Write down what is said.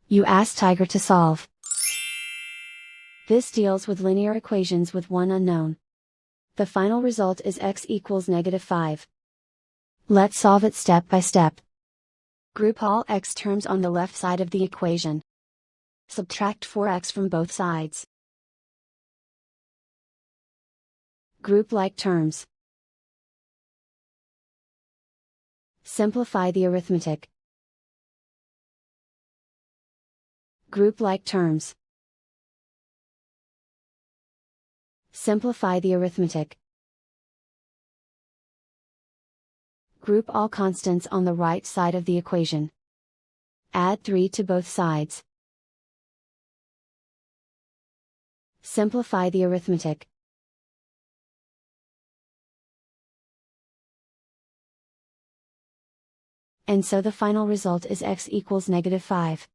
You ask Tiger to solve. This deals with linear equations with one unknown. The final result is x equals -5. Let's solve it step by step. Group all x terms on the left side of the equation. Subtract 4x from both sides. Group like terms. Simplify the arithmetic. Group like terms. Simplify the arithmetic. Group all constants on the right side of the equation. Add 3 to both sides. Simplify the arithmetic. And so the final result is x equals -5.